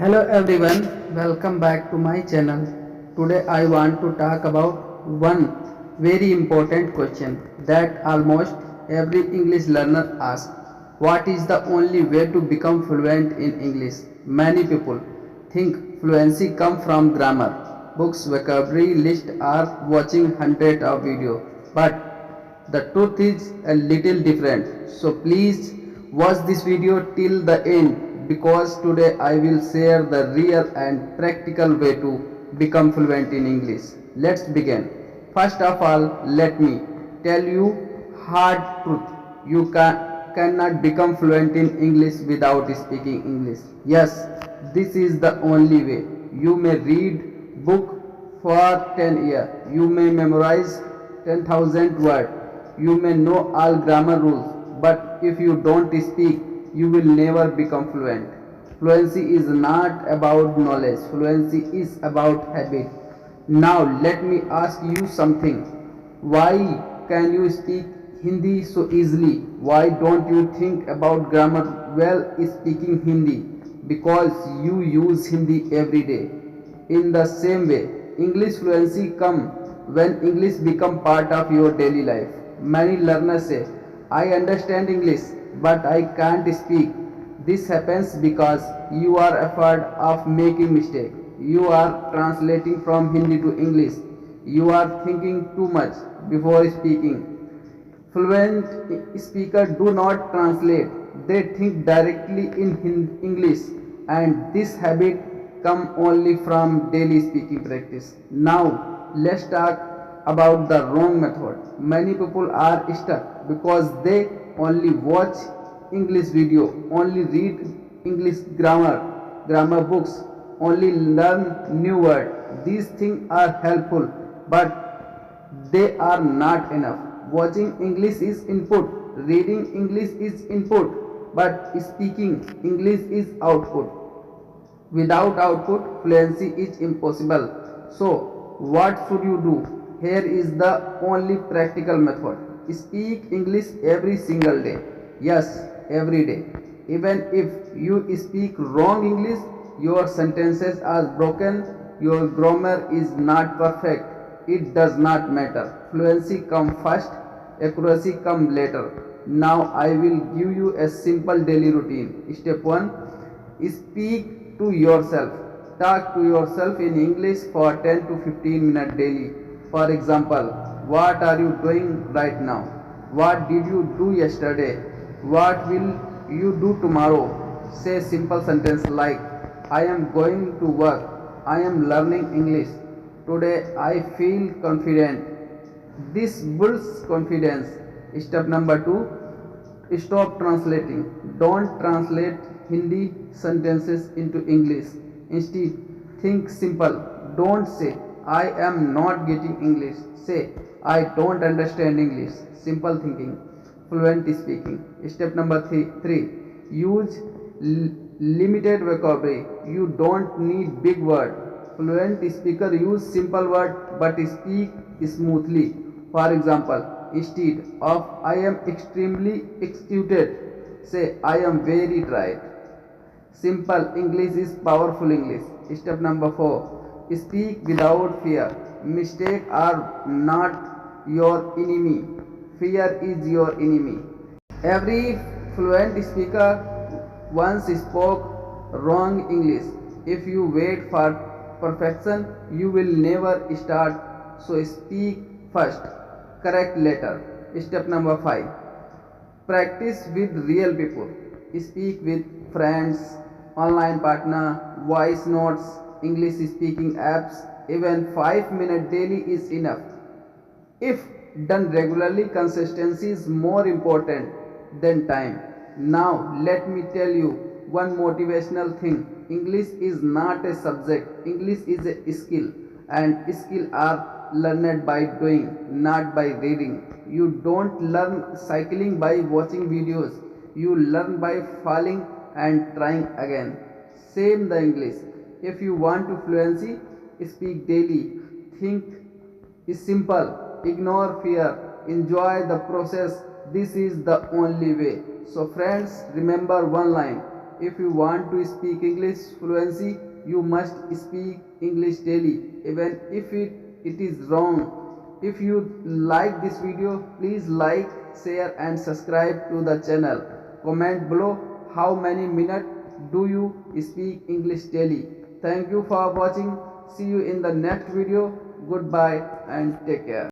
Hello everyone, welcome back to my channel. Today I want to talk about one very important question that almost every English learner asks. What is the only way to become fluent in English? Many people think fluency comes from grammar, books, vocabulary list or watching hundreds of videos. But the truth is a little different. So please watch this video till the end because today I will share the real and practical way to become fluent in English. Let's begin. First of all, let me tell you hard truth. Cannot become fluent in English without speaking English. Yes, this is the only way. You may read book for 10 years. You may memorize 10,000 words. You may know all grammar rules, but if you don't speak, you will never become fluent. Fluency is not about knowledge, fluency is about habit. Now, let me ask you something. Why can you speak Hindi so easily? Why don't you think about grammar while speaking Hindi? Because you use Hindi every day. In the same way, English fluency comes when English become part of your daily life. Many learners say, I understand English, but I can't speak. This happens because you are afraid of making mistake. You are translating from Hindi to English. You are thinking too much before speaking. Fluent speakers do not translate, they think directly in English, and this habit comes only from daily speaking practice. Now, let's talk about the wrong method. Many people are stuck because they only watch English video, only read English grammar books, only learn new words. These things are helpful, but they are not enough. Watching English is input, reading English is input, but speaking English is output. Without output, fluency is impossible. So, what should you do? Here is the only practical method. Speak English every single day. Yes, every day. Even if you speak wrong English, your sentences are broken, your grammar is not perfect, it does not matter. Fluency comes first, accuracy comes later. Now I will give you a simple daily routine. Step 1. Speak to yourself. Talk to yourself in English for 10 to 15 minutes daily. For example, what are you doing right now? What did you do yesterday? What will you do tomorrow? Say simple sentence like I am going to work. I am learning English. Today I feel confident. This builds confidence. Step number 2. Stop translating. Don't translate Hindi sentences into English. Instead, think simple. Don't say, I am not getting English. Say, I don't understand English. Simple thinking. Fluent speaking. Step number 3. Use limited vocabulary. You don't need big words. Fluent speaker use simple words but speak smoothly. For example, instead of I am extremely executed, say I am very tired. Simple English is powerful English. Step number 4. Speak without fear. Mistakes are not your enemy. Fear is your enemy. Every fluent speaker once spoke wrong English. If you wait for perfection, you will never start. So speak first, correct later. Step number 5. Practice with real people. Speak with friends, online partner, voice notes, English speaking apps. Even 5 minutes daily is enough. If done regularly, consistency is more important than time. Now, let me tell you one motivational thing. English is not a subject, English is a skill, and skill are learned by doing, not by reading. You don't learn cycling by watching videos, you learn by falling and trying again. Same the English. If you want to fluency, speak daily. Think is simple. Ignore fear. Enjoy the process. This is the only way. So, friends, remember one line. If you want to speak English fluency, you must speak English daily, even if it is wrong. If you like this video, please like, share and subscribe to the channel. Comment below how many minutes do you speak English daily. Thank you for watching. See you in the next video. Goodbye and take care.